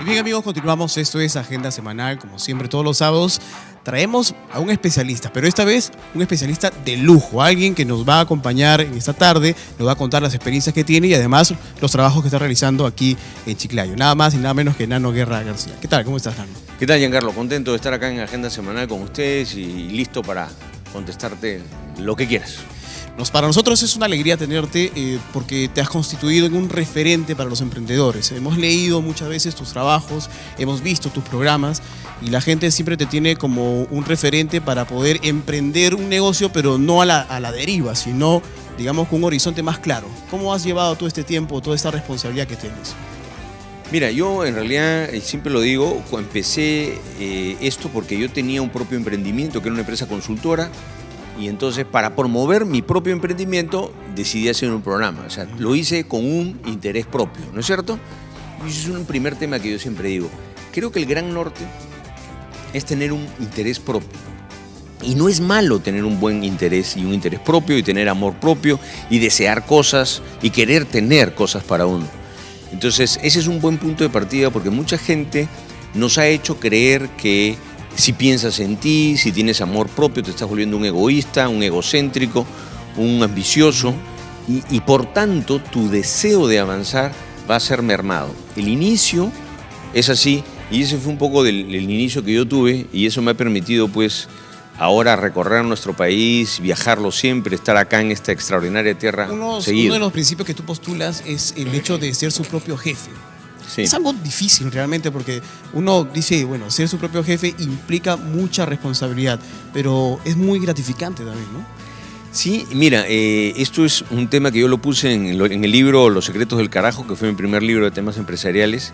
Bien amigos, continuamos. Esto es Agenda Semanal. Como siempre, todos los sábados traemos a un especialista, pero esta vez un especialista de lujo, alguien que nos va a acompañar en esta tarde, nos va a contar las experiencias que tiene y además los trabajos que está realizando aquí en Chiclayo. Nada más y nada menos que Nano Guerra García. ¿Qué tal? ¿Cómo estás, Nano? ¿Qué tal, Giancarlo? Contento de estar acá en Agenda Semanal con ustedes y listo para contestarte lo que quieras. Para nosotros es una alegría tenerte porque te has constituido en un referente para los emprendedores. Hemos leído muchas veces tus trabajos, hemos visto tus programas y la gente siempre te tiene como un referente para poder emprender un negocio, pero no a la deriva, sino, digamos, con un horizonte más claro. ¿Cómo has llevado todo este tiempo, toda esta responsabilidad que tienes? Mira, yo en realidad, siempre lo digo, empecé esto porque yo tenía un propio emprendimiento, que era una empresa consultora. Y entonces, para promover mi propio emprendimiento, decidí hacer un programa. O sea, lo hice con un interés propio, ¿no es cierto? Y ese es un primer tema que yo siempre digo. Creo que el gran norte es tener un interés propio. Y no es malo tener un buen interés y un interés propio y tener amor propio y desear cosas y querer tener cosas para uno. Entonces, ese es un buen punto de partida porque mucha gente nos ha hecho creer que si piensas en ti, si tienes amor propio, te estás volviendo un egoísta, un egocéntrico, un ambicioso y por tanto tu deseo de avanzar va a ser mermado. El inicio es así y ese fue un poco del inicio que yo tuve y eso me ha permitido pues ahora recorrer nuestro país, viajarlo siempre, estar acá en esta extraordinaria tierra seguido. Uno de los principios que tú postulas es el hecho de ser su propio jefe. Sí. Es algo difícil realmente porque uno dice, bueno, ser su propio jefe implica mucha responsabilidad, pero es muy gratificante también, ¿no? Sí, mira, esto es un tema que yo lo puse en el libro Los secretos del carajo, que fue mi primer libro de temas empresariales.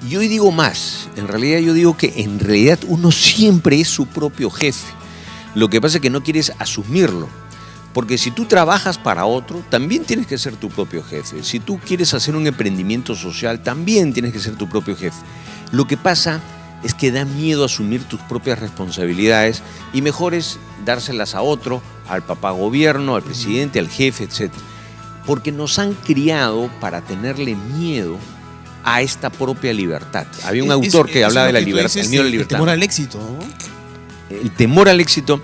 Y hoy digo más, en realidad yo digo que en realidad uno siempre es su propio jefe. Lo que pasa es que no quieres asumirlo. Porque si tú trabajas para otro, también tienes que ser tu propio jefe. Si tú quieres hacer un emprendimiento social, también tienes que ser tu propio jefe. Lo que pasa es que da miedo asumir tus propias responsabilidades y mejor es dárselas a otro, al papá gobierno, al presidente, al jefe, etc. Porque nos han criado para tenerle miedo a esta propia libertad. Había un autor que hablaba de la libertad, el miedo a la libertad. El temor al éxito, ¿no? El temor al éxito,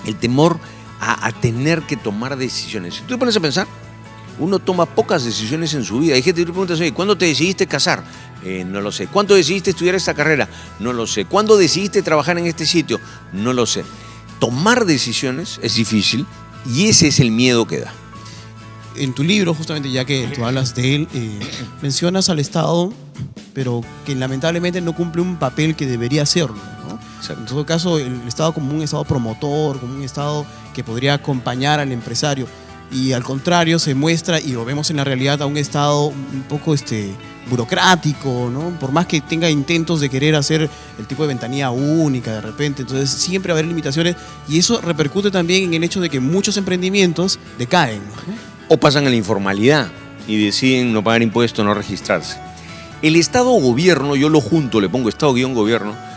el temor a tener que tomar decisiones. Si tú te pones a pensar, uno toma pocas decisiones en su vida. Hay gente que te pregunta, oye, ¿cuándo te decidiste casar? No lo sé. ¿Cuándo decidiste estudiar esta carrera? No lo sé. ¿Cuándo decidiste trabajar en este sitio? No lo sé. Tomar decisiones es difícil y ese es el miedo que da. En tu libro, justamente ya que tú hablas de él, mencionas al Estado, pero que lamentablemente no cumple un papel que debería hacerlo, ¿no? En todo caso, el Estado como un Estado promotor, como un Estado que podría acompañar al empresario. Y al contrario, se muestra, y lo vemos en la realidad, a un Estado un poco burocrático, ¿no? Por más que tenga intentos de querer hacer el tipo de ventanilla única de repente, entonces siempre va a haber limitaciones y eso repercute también en el hecho de que muchos emprendimientos decaen, ¿no? O pasan a la informalidad y deciden no pagar impuestos, no registrarse. El Estado-gobierno, yo lo junto, le pongo Estado-gobierno,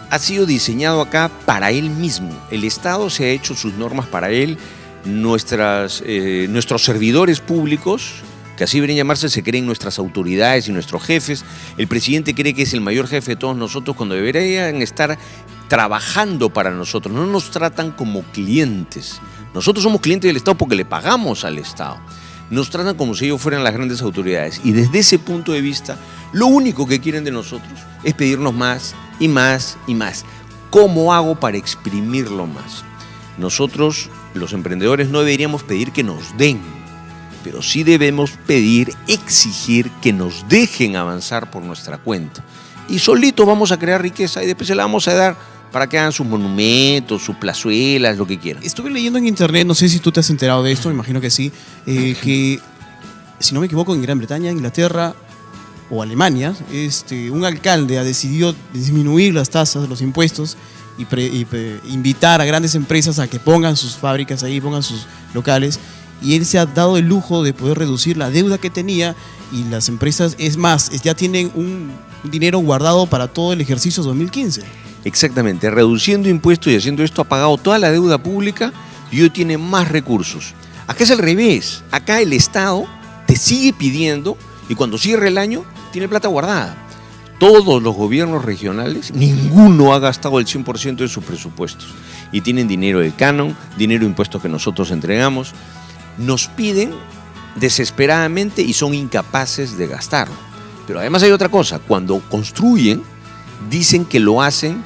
ha sido diseñado acá para él mismo. El Estado se ha hecho sus normas para él. Nuestros servidores públicos, que así deberían llamarse, se creen nuestras autoridades y nuestros jefes. El presidente cree que es el mayor jefe de todos nosotros cuando deberían estar trabajando para nosotros. No nos tratan como clientes. Nosotros somos clientes del Estado porque le pagamos al Estado. Nos tratan como si ellos fueran las grandes autoridades. Y desde ese punto de vista, lo único que quieren de nosotros es pedirnos más y más y más. ¿Cómo hago para exprimirlo más? Nosotros, los emprendedores, no deberíamos pedir que nos den, pero sí debemos pedir, exigir que nos dejen avanzar por nuestra cuenta. Y solitos vamos a crear riqueza y después se la vamos a dar para que hagan sus monumentos, sus plazuelas, lo que quieran. Estuve leyendo en internet, no sé si tú te has enterado de esto, me imagino que sí, que, si no me equivoco, en Gran Bretaña, Inglaterra o Alemania, un alcalde ha decidido disminuir las tasas de los impuestos y invitar a grandes empresas a que pongan sus fábricas ahí, pongan sus locales, y él se ha dado el lujo de poder reducir la deuda que tenía y las empresas, es más, ya tienen un dinero guardado para todo el ejercicio 2015. Exactamente, reduciendo impuestos y haciendo esto ha pagado toda la deuda pública y hoy tiene más recursos. Acá es al revés, acá el Estado te sigue pidiendo y cuando cierra el año tiene plata guardada. todos los gobiernos regionales, ninguno ha gastado el 100% de sus presupuestos. Y tienen dinero del canon, dinero de impuestos que nosotros entregamos. Nos piden desesperadamente y son incapaces de gastarlo. Pero además hay otra cosa, cuando construyen, dicen que lo hacen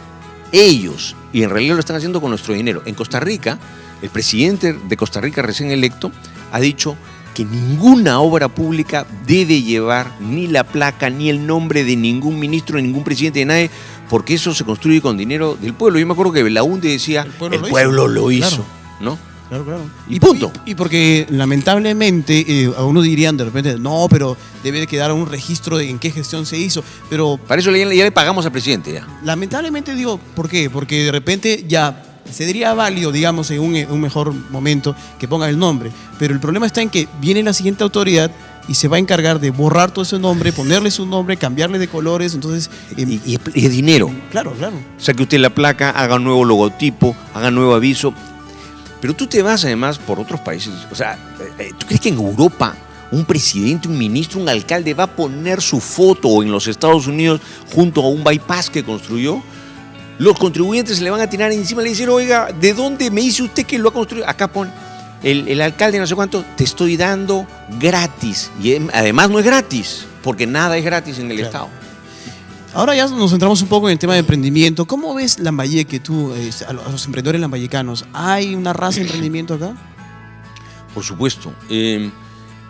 ellos y en realidad lo están haciendo con nuestro dinero. En Costa Rica, el presidente de Costa Rica recién electo ha dicho que ninguna obra pública debe llevar ni la placa ni el nombre de ningún ministro, ni ningún presidente de nadie, porque eso se construye con dinero del pueblo. Yo me acuerdo que Belaúnde decía, el pueblo lo hizo, claro. ¿no? Claro. Y punto. Y porque lamentablemente a uno dirían de repente, no, pero debe de quedar un registro de en qué gestión se hizo. Pero para eso ya le pagamos al presidente ya. Lamentablemente digo, ¿por qué? Porque de repente ya se diría válido, digamos, en un mejor momento que ponga el nombre. Pero el problema está en que viene la siguiente autoridad y se va a encargar de borrar todo ese nombre, ponerle su nombre, cambiarle de colores, entonces... Y es dinero. Claro. Saque usted la placa, haga un nuevo logotipo, haga un nuevo aviso. Pero tú te vas además por otros países. O sea, ¿tú crees que en Europa un presidente, un ministro, un alcalde va a poner su foto o en los Estados Unidos junto a un bypass que construyó? Los contribuyentes se le van a tirar encima y le dicen, oiga, ¿de dónde me dice usted que lo ha construido? Acá pone el alcalde no sé cuánto, te estoy dando gratis. Y además no es gratis, porque nada es gratis en el Estado. Ahora ya nos centramos un poco en el tema de emprendimiento. ¿Cómo ves Lambayeque tú, a los emprendedores lambayecanos? ¿Hay una raza de emprendimiento acá? Por supuesto.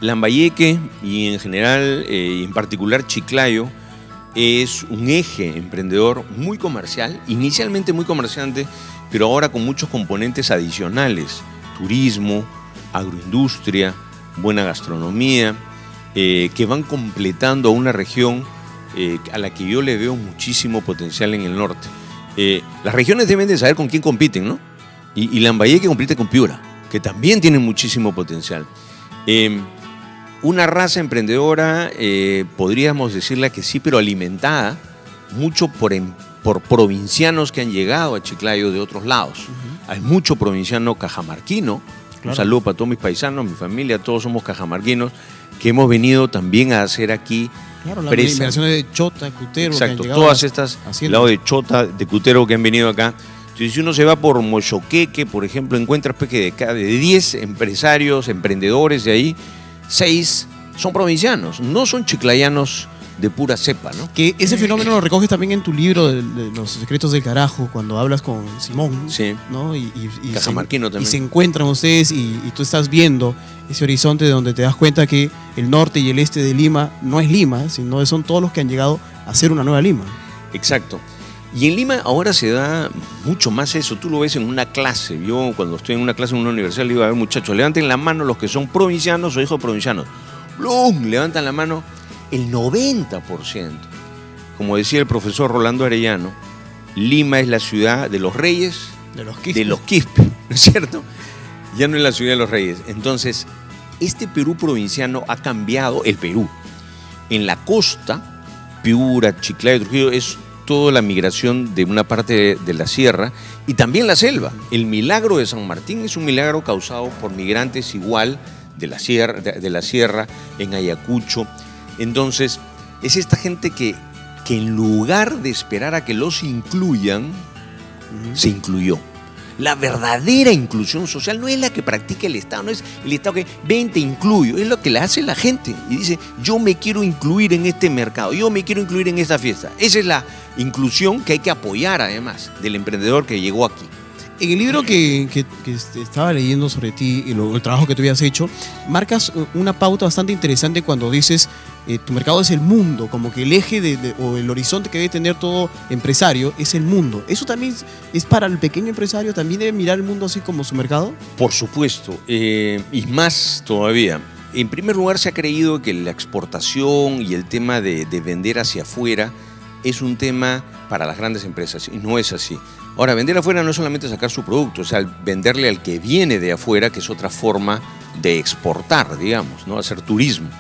Lambayeque y en general, en particular Chiclayo, es un eje emprendedor muy comercial, inicialmente muy comerciante, pero ahora con muchos componentes adicionales. Turismo, agroindustria, buena gastronomía, que van completando a una región a la que yo le veo muchísimo potencial en el norte. Las regiones deben de saber con quién compiten, ¿no? Y Lambayeque compite con Piura, que también tiene muchísimo potencial. Una raza emprendedora, podríamos decirle que sí, pero alimentada mucho por provincianos que han llegado a Chiclayo de otros lados. Uh-huh. Hay mucho provinciano cajamarquino. Claro. Un saludo para todos mis paisanos, mi familia, todos somos cajamarquinos, que hemos venido también a hacer aquí. Claro, las migraciones de Chota, Cutero. Exacto, todas estas, al lado de Chota, de Cutero que han venido acá. Entonces, si uno se va por Mochoqueque, por ejemplo, encuentras que de 10 empresarios, emprendedores de ahí, 6 son provincianos, no son chiclayanos de pura cepa, ¿no? Que ese fenómeno lo recoges también en tu libro de Los secretos del carajo, cuando hablas con Simón, sí, ¿no? Y cajamarquino también. Y se encuentran ustedes y tú estás viendo ese horizonte donde te das cuenta que el norte y el este de Lima no es Lima, sino son todos los que han llegado a ser una nueva Lima. Exacto. Y en Lima ahora se da mucho más eso. Tú lo ves en una clase. Yo cuando estoy en una clase en una universidad le digo, a ver, muchachos, levanten la mano los que son provincianos o hijos de provincianos. ¡Blum! Levantan la mano el 90%. Como decía el profesor Rolando Arellano, Lima es la ciudad de los reyes, de los Quispe, ¿no es cierto? Ya no es la ciudad de los reyes. Entonces, este Perú provinciano ha cambiado el Perú. En la costa, Piura, Chiclayo, Trujillo, es toda la migración de una parte de la sierra y también la selva. El milagro de San Martín es un milagro causado por migrantes igual de la sierra en Ayacucho. Entonces, es esta gente que en lugar de esperar a que los incluyan, se incluyó. La verdadera inclusión social no es la que practica el Estado, no es el Estado que ven, te incluyo, es lo que le hace la gente y dice, yo me quiero incluir en este mercado, yo me quiero incluir en esta fiesta. Esa es la inclusión que hay que apoyar además del emprendedor que llegó aquí. En el libro que estaba leyendo sobre ti y el trabajo que tú habías hecho, marcas una pauta bastante interesante cuando dices tu mercado es el mundo, como que el eje o el horizonte que debe tener todo empresario es el mundo. ¿Eso también es para el pequeño empresario? ¿También debe mirar el mundo así como su mercado? Por supuesto, y más todavía. En primer lugar, se ha creído que la exportación y el tema de vender hacia afuera es un tema para las grandes empresas y no es así. Ahora, vender afuera no es solamente sacar su producto, o sea, venderle al que viene de afuera, que es otra forma de exportar, digamos, ¿no? Hacer turismo.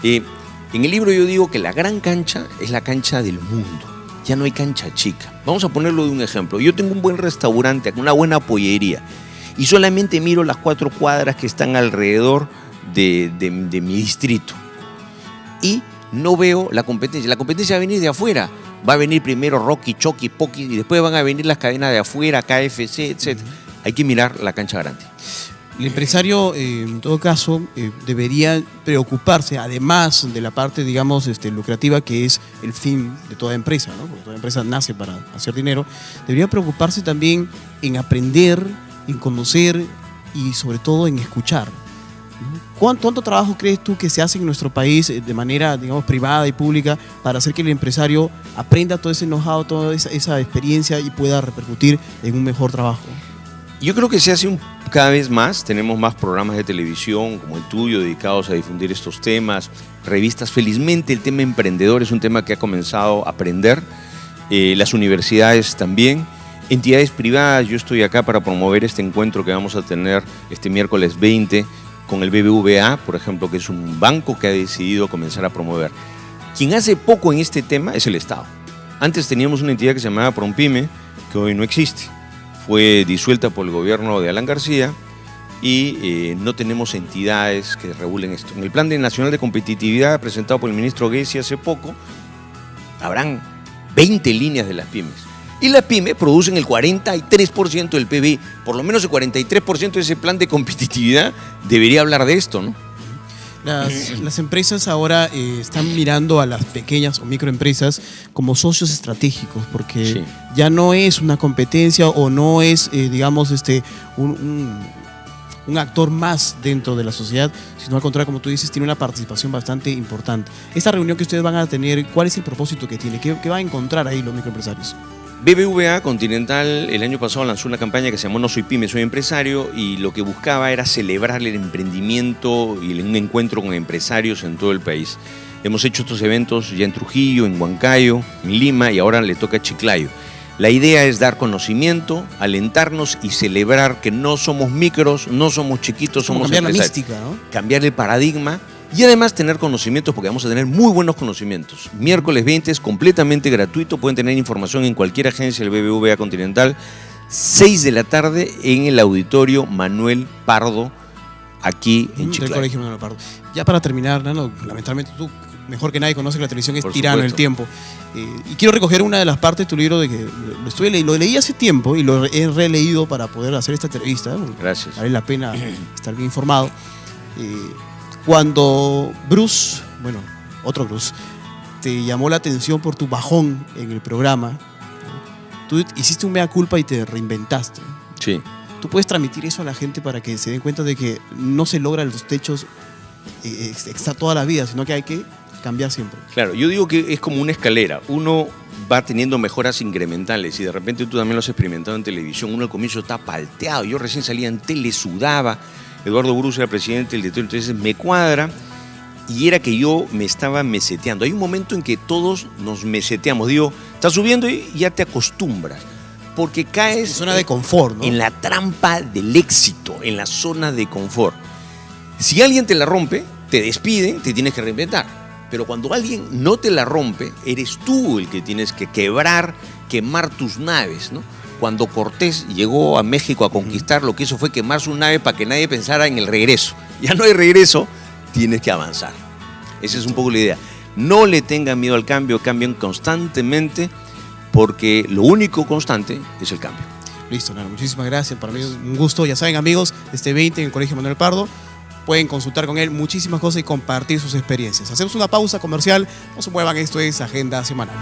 En el libro yo digo que la gran cancha es la cancha del mundo, ya no hay cancha chica. Vamos a ponerlo de un ejemplo. Yo tengo un buen restaurante, una buena pollería, y solamente miro las 4 cuadras que están alrededor de mi distrito. Y no veo la competencia. La competencia va a venir de afuera. Va a venir primero Rocky, Chucky, Pocky, y después van a venir las cadenas de afuera, KFC, etc. Hay que mirar la cancha grande. El empresario, en todo caso, debería preocuparse, además de la parte, digamos, lucrativa, que es el fin de toda empresa, ¿no? Porque toda empresa nace para hacer dinero. Debería preocuparse también en aprender, en conocer y, sobre todo, en escuchar, ¿no? ¿Cuánto trabajo crees tú que se hace en nuestro país de manera, digamos, privada y pública para hacer que el empresario aprenda todo ese know-how, toda esa experiencia y pueda repercutir en un mejor trabajo? Yo creo que se hace cada vez más. Tenemos más programas de televisión como el tuyo dedicados a difundir estos temas, revistas. Felizmente el tema emprendedor es un tema que ha comenzado a aprender. Las universidades también. Entidades privadas, yo estoy acá para promover este encuentro que vamos a tener este miércoles 20 con el BBVA, por ejemplo, que es un banco que ha decidido comenzar a promover. Quien hace poco en este tema es el Estado. Antes teníamos una entidad que se llamaba Prompyme, que hoy no existe. Fue disuelta por el gobierno de Alan García y no tenemos entidades que regulen esto. En el Plan Nacional de Competitividad presentado por el ministro Gessi hace poco, habrán 20 líneas de las pymes. Y las pymes producen el 43% del PBI. Por lo menos el 43% de ese plan de competitividad debería hablar de esto, ¿no? Las empresas ahora están mirando a las pequeñas o microempresas como socios estratégicos, porque sí, ya no es una competencia o no es, digamos, un actor más dentro de la sociedad, sino al contrario, como tú dices, tiene una participación bastante importante. Esta reunión que ustedes van a tener, ¿cuál es el propósito que tiene? ¿Qué van a encontrar ahí los microempresarios? BBVA Continental el año pasado lanzó una campaña que se llamó No soy pyme, soy empresario, y lo que buscaba era celebrar el emprendimiento y un encuentro con empresarios en todo el país. Hemos hecho estos eventos ya en Trujillo, en Huancayo, en Lima, y ahora le toca a Chiclayo. La idea es dar conocimiento, alentarnos y celebrar que no somos micros, no somos chiquitos, somos cambiar empresarios. La mística, ¿no? Cambiar el paradigma. Y además tener conocimientos, porque vamos a tener muy buenos conocimientos. Miércoles 20 es completamente gratuito, pueden tener información en cualquier agencia del BBVA Continental. 6 de la tarde en el auditorio Manuel Pardo, aquí en Chiclayo. Del Colegio Manuel Pardo. Ya para terminar, Nano, lamentablemente tú mejor que nadie conoces que la televisión es tirano en el tiempo. Y quiero recoger una de las partes de tu libro, de que lo leí hace tiempo y lo he releído para poder hacer esta entrevista. Gracias. Vale la pena estar bien informado. Cuando Bruce, otro Bruce, te llamó la atención por tu bajón en el programa, tú hiciste un mea culpa y te reinventaste. Sí. ¿Tú puedes transmitir eso a la gente para que se den cuenta de que no se logran los techos toda la vida, sino que hay que cambiar siempre? Claro, yo digo que es como una escalera. Uno va teniendo mejoras incrementales y de repente tú también lo has experimentado en televisión. Uno al comienzo está palteado. Yo recién salía en tele, sudaba. Eduardo Bruce era presidente del directorio, entonces me cuadra, y era que yo me estaba meseteando. Hay un momento en que todos nos meseteamos. Digo, estás subiendo y ya te acostumbras, porque caes... zona de confort, ¿no? En la trampa del éxito, en la zona de confort. Si alguien te la rompe, te despiden, te tienes que reinventar. Pero cuando alguien no te la rompe, eres tú el que tienes que quemar tus naves, ¿no? Cuando Cortés llegó a México a conquistar, lo que hizo fue quemar su nave para que nadie pensara en el regreso. Ya no hay regreso, tienes que avanzar. Esa es un poco la idea. No le tengan miedo al cambio, cambien constantemente, porque lo único constante es el cambio. Listo, Nano, muchísimas gracias. Para mí es un gusto. Ya saben, amigos, este 20 en el Colegio Manuel Pardo, pueden consultar con él muchísimas cosas y compartir sus experiencias. Hacemos una pausa comercial. No se muevan, esto es Agenda Semanal.